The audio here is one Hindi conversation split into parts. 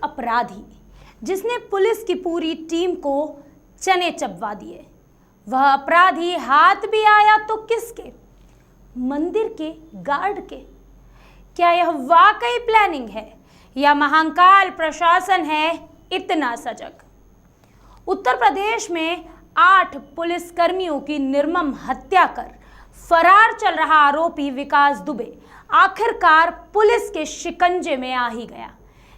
अपराधी जिसने पुलिस की पूरी टीम को चने चबवा दिए, वह अपराधी हाथ भी आया तो किसके? मंदिर के गार्ड के। क्या यह वाकई प्लानिंग है या महाकाल प्रशासन है इतना सजग? उत्तर प्रदेश में 8 पुलिसकर्मियों की निर्मम हत्या कर फरार चल रहा आरोपी विकास दुबे आखिरकार पुलिस के शिकंजे में आ ही गया।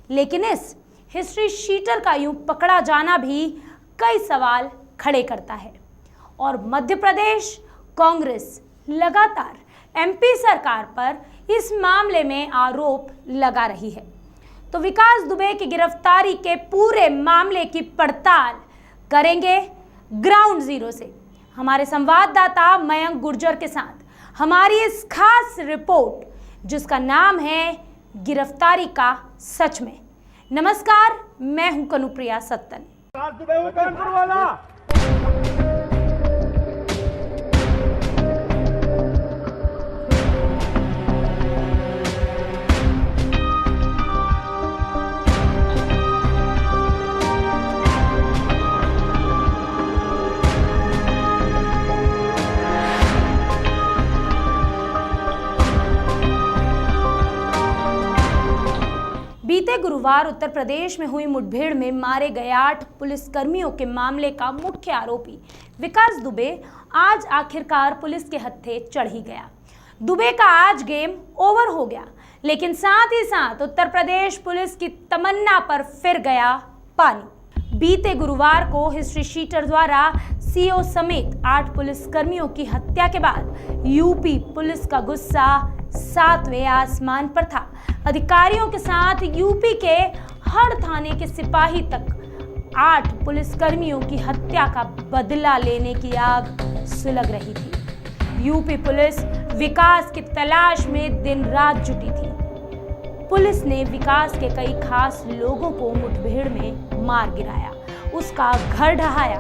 लेकिन इस हिस्ट्री शीटर का यूं पकड़ा जाना भी कई सवाल खड़े करता है और मध्य प्रदेश कांग्रेस लगातार एमपी सरकार पर इस मामले में आरोप लगा रही है। तो विकास दुबे की गिरफ्तारी के पूरे मामले की पड़ताल करेंगे ग्राउंड जीरो से हमारे संवाददाता मयंक गुर्जर के साथ हमारी इस खास रिपोर्ट जिसका नाम है गिरफ्तारी का सच में। नमस्कार, मैं हूं कनुप्रिया सत्तन। बीते गुरुवार उत्तर प्रदेश में हुई मुठभेड़ में मारे गए 8 पुलिसकर्मियों के मामले का मुख्य आरोपी विकास दुबे आज आखिरकार पुलिस के हत्थे चढ़ ही गया। दुबे का आज गेम ओवर हो गया, लेकिन साथ ही साथ उत्तर प्रदेश पुलिस की तमन्ना पर फिर गया पानी। बीते गुरुवार को हिस्ट्री शीटर द्वारा सीओ समेत 8 पुलिसकर्मियों की हत्या के बाद यूपी पुलिस का गुस्सा 7वें आसमान पर था। अधिकारियों के साथ यूपी के हर थाने के सिपाही तक 8 पुलिसकर्मियों की हत्या का बदला लेने की आग सुलग रही थी। यूपी पुलिस विकास की तलाश में दिन रात जुटी थी। पुलिस ने विकास के कई खास लोगों को मुठभेड़ में मार गिराया, उसका घर ढहाया।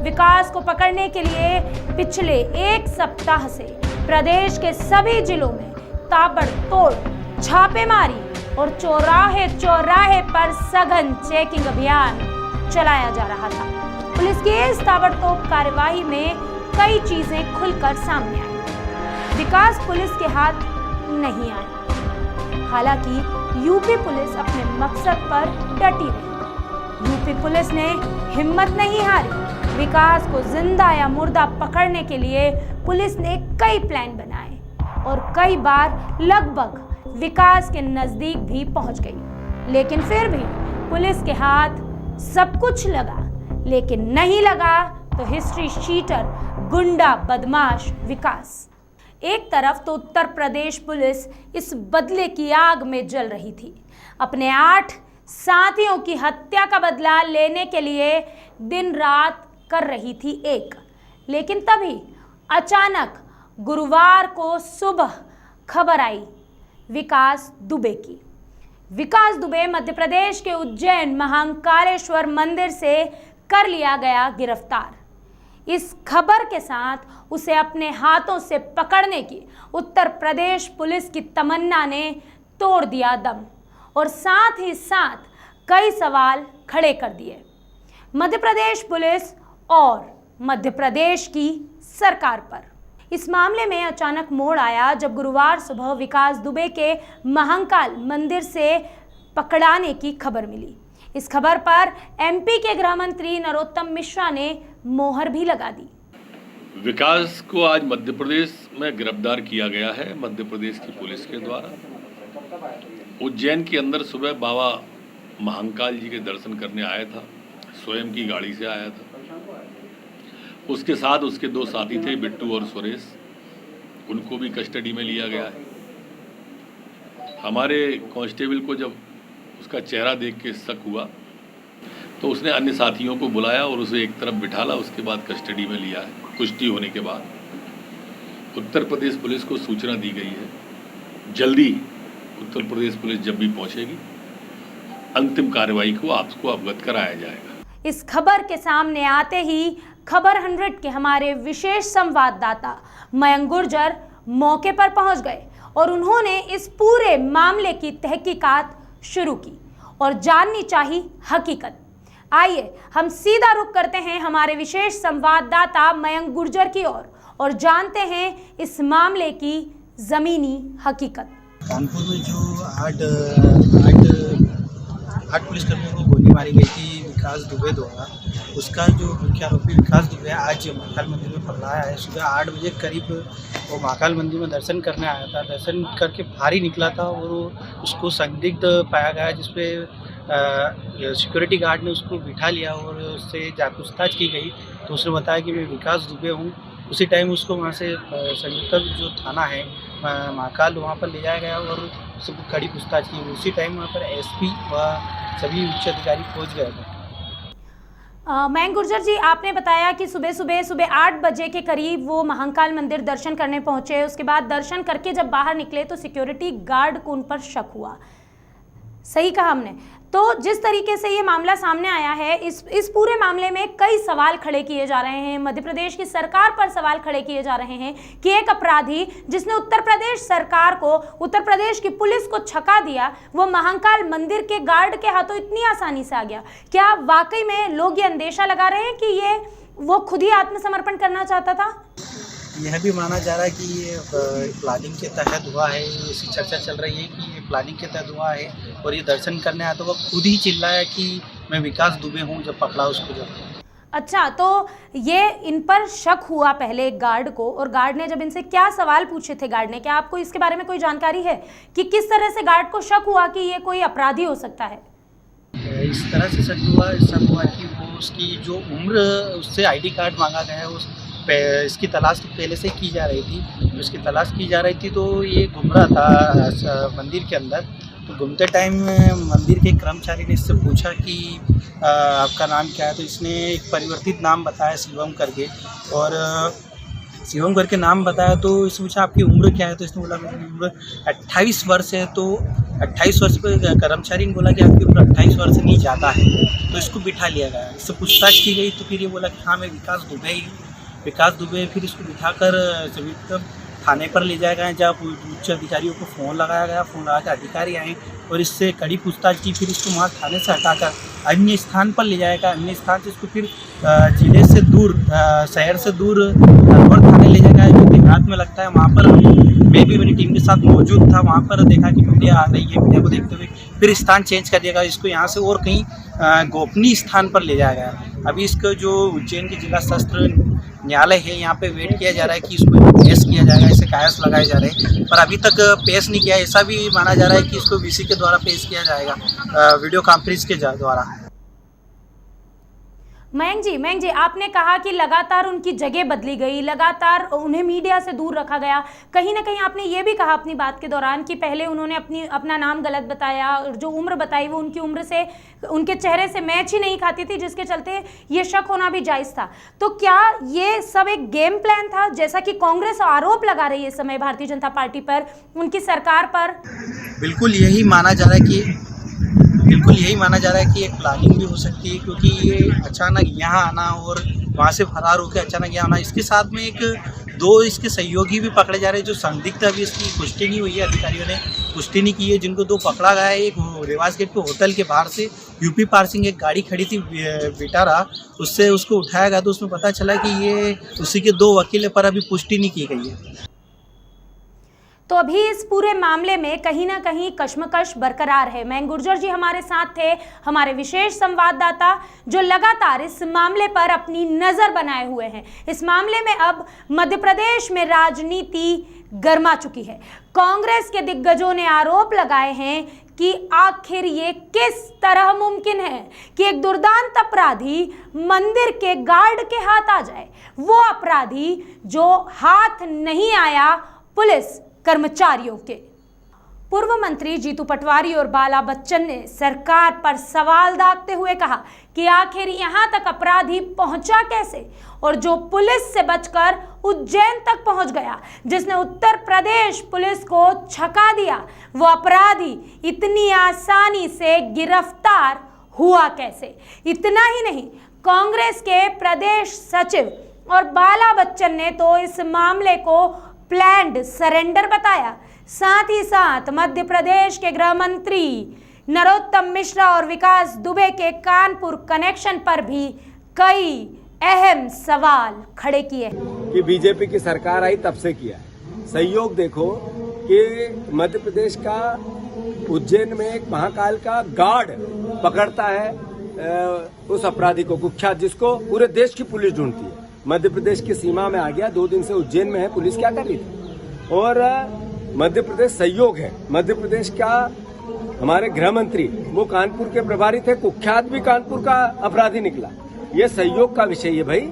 विकास को पकड़ने के लिए पिछले 1 सप्ताह से प्रदेश के सभी जिलों में ताबड़तोड़ छापेमारी और चौराहे चौराहे पर सघन चेकिंग अभियान चलाया जा रहा था। पुलिस की इस ताबड़तोड़ कार्यवाही में कई चीजें खुलकर सामने आई। विकास पुलिस के हाथ नहीं आया। हालांकि यूपी पुलिस अपने मकसद पर डटी रही। यूपी पुलिस ने हिम्मत नहीं हारी। विकास को जिंदा या मुर्दा पकड़ने के लिए पुलिस ने कई प्लान बनाए और कई बार लगभग विकास के नजदीक भी पहुंच गई। लेकिन फिर भी पुलिस के हाथ सब कुछ लगा, लेकिन नहीं लगा तो हिस्ट्री शीटर गुंडा बदमाश विकास। एक तरफ तो उत्तर प्रदेश पुलिस इस बदले की आग में जल रही थी। अपने 8 साथियों की हत्या का बदला लेने के लिए दिन रात कर रही थी एक। लेकिन तभी अचानक गुरुवार को सुबह खबर आई विकास दुबे की। विकास दुबे मध्य प्रदेश के उज्जैन महाकालेश्वर मंदिर से कर लिया गया गिरफ्तार। इस खबर के साथ उसे अपने हाथों से पकड़ने की उत्तर प्रदेश पुलिस की तमन्ना ने तोड़ दिया दम और साथ ही साथ कई सवाल खड़े कर दिए मध्य प्रदेश पुलिस और मध्य प्रदेश की सरकार पर। इस मामले में अचानक मोड़ आया जब गुरुवार सुबह विकास दुबे के महाकाल मंदिर से पकड़ाने की खबर मिली। इस खबर पर एमपी के गृह मंत्री नरोत्तम मिश्रा ने मोहर भी लगा दी। विकास को आज मध्य प्रदेश में गिरफ्तार किया गया है मध्य प्रदेश की पुलिस के द्वारा। उज्जैन के अंदर सुबह बाबा महाकाल जी के दर्शन करने आया था, स्वयं की गाड़ी से आया था। उसके साथ उसके 2 साथी थे, बिट्टू और सुरेश। उनको भी कस्टडी में लिया गया है। हमारे कांस्टेबल को जब उसका चेहरा देख के शक हुआ तो उसने अन्य साथियों को बुलाया और उसे एक तरफ बिठाला। उसके बाद कस्टडी में लिया है। पुष्टि होने के बाद उत्तर प्रदेश पुलिस को सूचना दी गई है। जल्दी उत्तर प्रदेश पुलिस जब भी पहुंचेगी अंतिम कार्रवाई को आपको अवगत कराया जाएगा। इस खबर के सामने आते ही खबर 100 के हमारे विशेष संवाददाता मयंक गुर्जर मौके पर पहुंच गए और उन्होंने इस पूरे मामले की तहकीकात शुरू की और जाननी चाहिए हकीकत। आइए हम सीधा रुख करते हैं हमारे विशेष संवाददाता मयंक गुर्जर की ओर और जानते हैं इस मामले की जमीनी हकीकत। कानपुर में जो आठ पुलिसकर्मियों को गोली मारी गई थी विकास दुबे द्वारा, उसका जो मुख्य आरोपी विकास दुबे आज महाकाल मंदिर में पकड़ाया है। सुबह 8 बजे करीब वो महाकाल मंदिर में दर्शन करने आया था। दर्शन करके बाहर ही निकला था और उसको संदिग्ध पाया गया, जिसपे सिक्योरिटी गार्ड ने उसको बिठा लिया और उससे पूछताछ की गई तो उसने बताया कि मैं विकास दुबे हूँ। उसी टाइम उसको वहाँ से संयुक्त जो थाना है महाकाल, वहाँ पर ले जाया गया और उसको कड़ी पूछताछ की। उसी टाइम वहाँ पर एसपी व सभी उच्च अधिकारी पहुँच गए थे। मयंक गुर्जर जी, आपने बताया कि सुबह 8 बजे के करीब वो महाकाल मंदिर दर्शन करने पहुंचे। उसके बाद दर्शन करके जब बाहर निकले तो सिक्योरिटी गार्ड को उन पर शक हुआ। सही कहा हमने। तो जिस तरीके से ये मामला सामने आया है, इस पूरे मामले में कई सवाल खड़े किए जा रहे हैं। मध्य प्रदेश की सरकार पर सवाल खड़े किए जा रहे हैं कि एक अपराधी जिसने उत्तर प्रदेश सरकार को, उत्तर प्रदेश की पुलिस को छका दिया, वो महाकाल मंदिर के गार्ड के हाथों इतनी आसानी से आ गया। क्या वाकई में लोग ये अंदेशा लगा रहे हैं कि ये वो खुद ही आत्मसमर्पण करना चाहता था? यह भी माना जा रहा है कि ये प्लानिंग के तहत हुआ है। ऐसी चर्चा चल रही है कि ये प्लानिंग के तहत हुआ है और ये दर्शन करने आया तो वो खुद ही चिल्लाया कि मैं विकास दुबे हूँ जब पकड़ा उसको। जब अच्छा, तो ये इन पर शक हुआ पहले गार्ड को, और गार्ड ने जब इनसे क्या सवाल पूछे थे गार्ड ने, क्या आपको इसके बारे में कोई जानकारी है कि किस तरह से गार्ड को शक हुआ कि ये कोई अपराधी हो सकता है? इस तरह से शक हुआ कि वो उसकी जो उम्र, उससे आईडी कार्ड मांगा गया है, इसकी तलाश तो पहले से की जा रही थी। उसकी तलाश की जा रही थी तो ये घूम रहा था मंदिर के अंदर। तो घूमते टाइम मंदिर के कर्मचारी ने इससे पूछा कि आपका नाम क्या है, तो इसने एक परिवर्तित नाम बताया शिवम करके, और शिवम करके नाम बताया। तो इसने पूछा आपकी उम्र क्या है, तो इसने बोला मेरी उम्र 28 वर्ष है। तो 28 वर्ष पर कर्मचारी ने बोला कि आपकी उम्र 28 वर्ष नहीं ज़्यादा है। तो इसको बिठा लिया गया, इससे पूछताछ की गई तो फिर ये बोला कि हाँ मैं विकास दुबे ही हूँ। विकास दुबे फिर इसको बिठाकर सभी थाने पर ले जाया गया, जहाँ उच्च अधिकारियों को फ़ोन लगाया गया। फ़ोन लगा के अधिकारी आए और इससे कड़ी पूछताछ की। फिर इसको वहाँ थाने से हटाकर अन्य स्थान पर ले जाएगा। अन्य स्थान से इसको फिर जिले से दूर, शहर से दूर और थाने ले जाएगा, जो देहात में लगता है। वहाँ पर मैं भी मेरी टीम के साथ मौजूद था। वहाँ पर देखा कि मीडिया आ रही है, मीडिया को देखते हुए फिर स्थान चेंज कर दिया गया। इसको यहाँ से और कहीं गोपनीय स्थान पर ले जाया गया। अभी इसका जो उज्जैन की जिला सत्र न्यायालय है, यहाँ पे वेट किया जा रहा है कि इसको पेश किया जाएगा। इसे कायस लगाए जा रहे हैं, पर अभी तक पेश नहीं किया। ऐसा भी माना जा रहा है कि इसको वीसी के द्वारा पेश किया जाएगा, वीडियो कॉन्फ्रेंस के द्वारा। मयंक जी, आपने कहा कि लगातार उनकी जगह बदली गई, लगातार उन्हें मीडिया से दूर रखा गया। कहीं ना कहीं आपने ये भी कहा अपनी बात के दौरान कि पहले उन्होंने अपना नाम गलत बताया और जो उम्र बताई वो उनकी उम्र से, उनके चेहरे से मैच ही नहीं खाती थी, जिसके चलते ये शक होना भी जायज़ था। तो क्या ये सब एक गेम प्लान था, जैसा कि कांग्रेस आरोप लगा रही है इस समय भारतीय जनता पार्टी पर, उनकी सरकार पर? बिल्कुल यही माना जा रहा है कि एक प्लानिंग भी हो सकती है, क्योंकि ये अचानक यहाँ आना और वहाँ से फरार होकर अचानक यहाँ आना। इसके साथ में दो इसके सहयोगी भी पकड़े जा रहे हैं, जो संदिग्ध, अभी इसकी पुष्टि नहीं हुई है, अधिकारियों ने पुष्टि नहीं की है। जिनको 2 पकड़ा गया है, एक रेवास गेट पे होटल के बाहर से यूपी पार्सिंग एक गाड़ी खड़ी थी बिटारा, उससे उसको उठाया गया। तो उसमें पता चला कि ये उसी के 2 वकील है, पर अभी पुष्टि नहीं की गई है। तो अभी इस पूरे मामले में कहीं ना कहीं कश्मकश बरकरार है। मयंक गुर्जर जी हमारे साथ थे, हमारे विशेष संवाददाता, जो लगातार इस मामले पर अपनी नजर बनाए हुए हैं। इस मामले में अब मध्य प्रदेश में राजनीति गर्मा चुकी है। कांग्रेस के दिग्गजों ने आरोप लगाए हैं कि आखिर ये किस तरह मुमकिन है कि एक दुर्दांत अपराधी मंदिर के गार्ड के हाथ आ जाए, वो अपराधी जो हाथ नहीं आया पुलिस कर्मचारियों के। पूर्व मंत्री जीतू पटवारी और बाला बच्चन ने सरकार पर सवाल दागते हुए कहा कि आखिर यहां तक अपराधी पहुंचा कैसे, और जो पुलिस से बचकर उज्जैन तक पहुंच गया, जिसने उत्तर प्रदेश पुलिस को छका दिया, वो अपराधी इतनी आसानी से गिरफ्तार हुआ कैसे। इतना ही नहीं, कांग्रेस के प्रदेश सचिव और बाला बच्चन ने तो इस मामले को प्लैंड सरेंडर बताया। साथ ही साथ मध्य प्रदेश के गृह मंत्री नरोत्तम मिश्रा और विकास दुबे के कानपुर कनेक्शन पर भी कई अहम सवाल खड़े किए कि बीजेपी की सरकार आई तब से किया है। सहयोग देखो कि मध्य प्रदेश का उज्जैन में एक महाकाल का गार्ड पकड़ता है उस अपराधी को, कुख्यात, जिसको पूरे देश की पुलिस ढूंढती है। मध्य प्रदेश की सीमा में आ गया, 2 दिन से उज्जैन में है, पुलिस क्या कर रही थी? और मध्य प्रदेश सहयोग है। मध्य प्रदेश का हमारे गृह मंत्री वो कानपुर के प्रभारी थे, कुख्यात भी कानपुर का अपराधी निकला। ये सहयोग का विषय है भाई।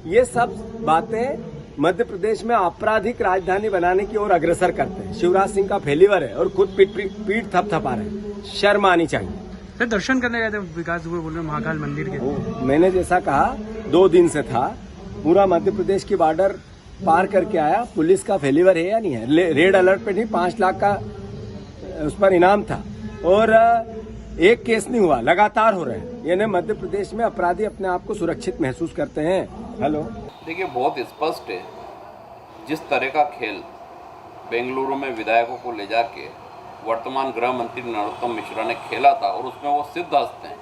ये सब बातें मध्य प्रदेश में आपराधिक राजधानी बनाने की ओर अग्रसर करते हैं। शिवराज सिंह का फेलिवर है और खुद पीठ थपथपा रहे हैं। शर्म आनी चाहिए। फिर दर्शन करने गए थे विकास दुबे, बोल रहे महाकाल मंदिर के। मैंने जैसा कहा 2 दिन से था, पूरा मध्य प्रदेश की बॉर्डर पार करके आया। पुलिस का फेलिवर है या नहीं है? रेड अलर्ट पे नहीं, 5 लाख का उस पर इनाम था और एक केस नहीं हुआ, लगातार हो रहे हैं। यानी मध्य प्रदेश में अपराधी अपने आप को सुरक्षित महसूस करते हैं। हेलो, देखिए बहुत स्पष्ट है, जिस तरह का खेल बेंगलुरु में विधायकों को ले जाके वर्तमान गृह मंत्री नरोत्तम मिश्रा ने खेला था और उसमें वो सिद्धहस्त हैं,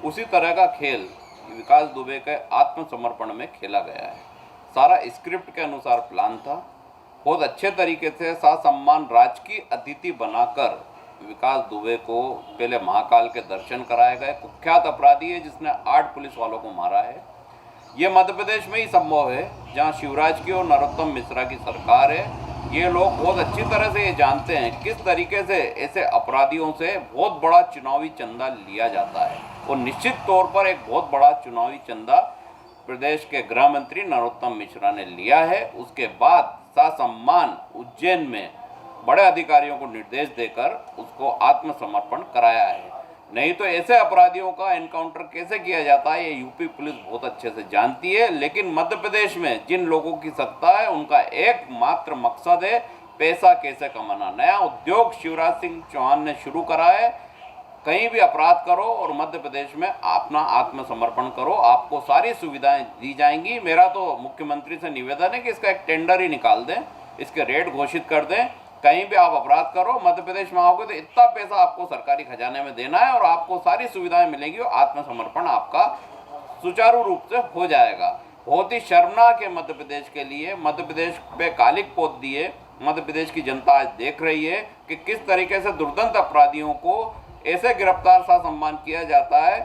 उसी तरह का खेल विकास दुबे के आत्मसमर्पण में खेला गया है। सारा स्क्रिप्ट के अनुसार प्लान था। बहुत अच्छे तरीके से ससम्मान राजकीय अतिथि बनाकर विकास दुबे को पहले महाकाल के दर्शन कराए गए। कुख्यात अपराधी है जिसने 8 पुलिस वालों को मारा है। ये मध्य प्रदेश में ही संभव है जहां शिवराज की और नरोत्तम मिश्रा की सरकार है। ये लोग बहुत अच्छी तरह से ये जानते हैं किस तरीके से ऐसे अपराधियों से बहुत बड़ा चुनावी चंदा लिया जाता है और निश्चित तौर पर एक बहुत बड़ा चुनावी चंदा प्रदेश के गृह मंत्री नरोत्तम मिश्रा ने लिया है। उसके बाद ससम्मान उज्जैन में बड़े अधिकारियों को निर्देश देकर उसको आत्मसमर्पण कराया है। नहीं तो ऐसे अपराधियों का एनकाउंटर कैसे किया जाता है ये यूपी पुलिस बहुत अच्छे से जानती है। लेकिन मध्य प्रदेश में जिन लोगों की सत्ता है उनका एकमात्र मकसद है पैसा कैसे कमाना। नया उद्योग शिवराज सिंह चौहान ने शुरू करा है, कहीं भी अपराध करो और मध्य प्रदेश में अपना आत्मसमर्पण करो, आपको सारी सुविधाएं दी जाएंगी। मेरा तो मुख्यमंत्री से निवेदन है कि इसका एक टेंडर ही निकाल दें, इसके रेट घोषित कर दें। कहीं भी आप अपराध करो, मध्य प्रदेश में आओगे तो इतना पैसा आपको सरकारी खजाने में देना है और आपको सारी सुविधाएं मिलेंगी और आत्मसमर्पण आपका सुचारू रूप से हो जाएगा। बहुत ही शर्मनाक है मध्य प्रदेश के लिए। मध्य प्रदेश पे कालिक पोत दिए। मध्य प्रदेश की जनता आज देख रही है कि किस तरीके से दुर्दांत अपराधियों को ऐसे गिरफ्तार ससम्मान किया जाता है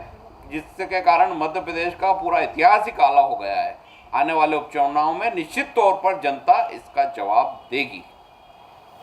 जिसके कारण मध्य प्रदेश का पूरा इतिहास ही काला हो गया है। आने वाले उपचुनाव में निश्चित तौर पर जनता इसका जवाब देगी।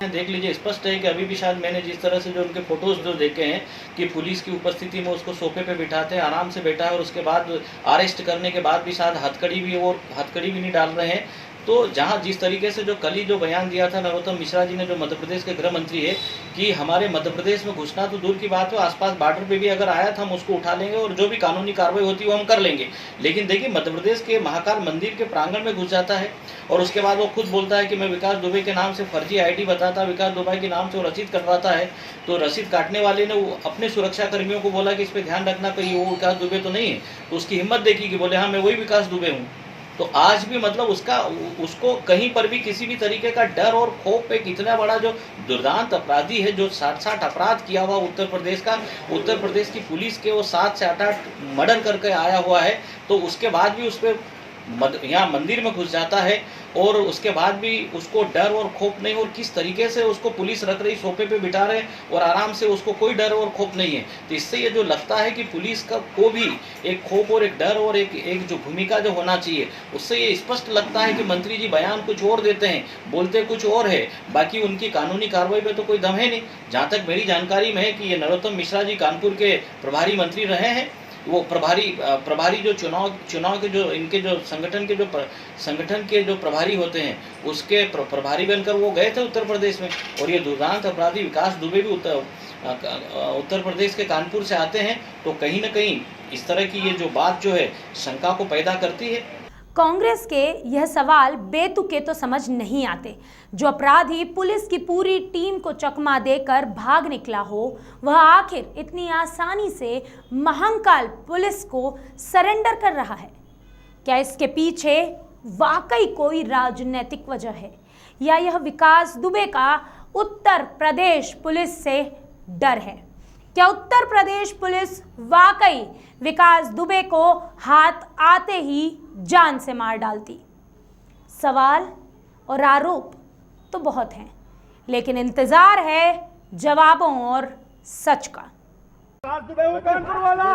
देख लीजिए, स्पष्ट है कि अभी भी शायद मैंने जिस तरह से जो उनके फोटोज जो देखे हैं कि पुलिस की उपस्थिति में उसको सोफे पे बिठाते हैं, आराम से बैठा है और उसके बाद अरेस्ट करने के बाद भी शायद हथकड़ी भी नहीं डाल रहे हैं। तो जहां जिस तरीके से जो कल ही जो बयान दिया था नरोत्तम मिश्रा जी ने, जो मध्य प्रदेश के गृह मंत्री है, कि हमारे मध्य प्रदेश में घुसना तो दूर की बात है, आसपास बॉर्डर पे भी अगर आया था हम उसको उठा लेंगे और जो भी कानूनी कार्रवाई होती है वो हम कर लेंगे। लेकिन देखिए, मध्य प्रदेश के महाकाल मंदिर के प्रांगण में घुस जाता है और उसके बाद वो खुद बोलता है कि मैं विकास दुबे के नाम से फर्जी ID बताता, विकास दुबे के नाम से वो रसीद कटवाता है। तो रसीद काटने वाले ने अपने सुरक्षा कर्मियों को बोला कि इस पर ध्यान रखना कहीं वो विकास दुबे तो नहीं है। तो उसकी हिम्मत देखी कि बोले हाँ मैं वही विकास दुबे हूँ। तो आज भी मतलब उसको कहीं पर भी किसी भी तरीके का डर और खौफ पे इतना बड़ा जो दुर्दांत अपराधी है, जो 60 अपराध किया हुआ उत्तर प्रदेश की पुलिस के वो 7 से 8 मर्डर करके आया हुआ है, तो उसके बाद भी उस पर यहाँ मंदिर में घुस जाता है और उसके बाद भी उसको डर और खौफ नहीं। और किस तरीके से उसको पुलिस रख रही, सोफे पे बिठा रहे और आराम से, उसको कोई डर और खौफ नहीं है। तो इससे ये जो लगता है कि पुलिस का को भी एक खौफ और एक डर और एक जो भूमिका जो होना चाहिए, उससे ये स्पष्ट लगता है कि मंत्री जी बयान कुछ और देते हैं, बोलते कुछ और है, बाकी उनकी कानूनी कार्रवाई पे तो कोई दम है नहीं। जहाँ तक मेरी जानकारी में है कि ये नरोत्तम मिश्रा जी कानपुर के प्रभारी मंत्री रहे हैं। वो प्रभारी जो चुनाव के जो इनके जो संगठन के जो प्रभारी होते हैं उसके प्रभारी बनकर वो गए थे उत्तर प्रदेश में। और ये दुर्दांत अपराधी विकास दुबे भी उत्तर प्रदेश के कानपुर से आते हैं। तो कहीं ना कहीं इस तरह की ये जो बात जो है शंका को पैदा करती है। कांग्रेस के यह सवाल बेतुके तो समझ नहीं आते। जो अपराधी पुलिस की पूरी टीम को चकमा देकर भाग निकला हो, वह आखिर इतनी आसानी से महाकाल पुलिस को सरेंडर कर रहा है? क्या इसके पीछे वाकई कोई राजनीतिक वजह है या यह विकास दुबे का उत्तर प्रदेश पुलिस से डर है? क्या उत्तर प्रदेश पुलिस वाकई विकास दुबे को हाथ आते ही जान से मार डालती? सवाल और आरोप तो बहुत हैं, लेकिन इंतजार है जवाबों और सच का। विकास दुबे को कानपुर वाला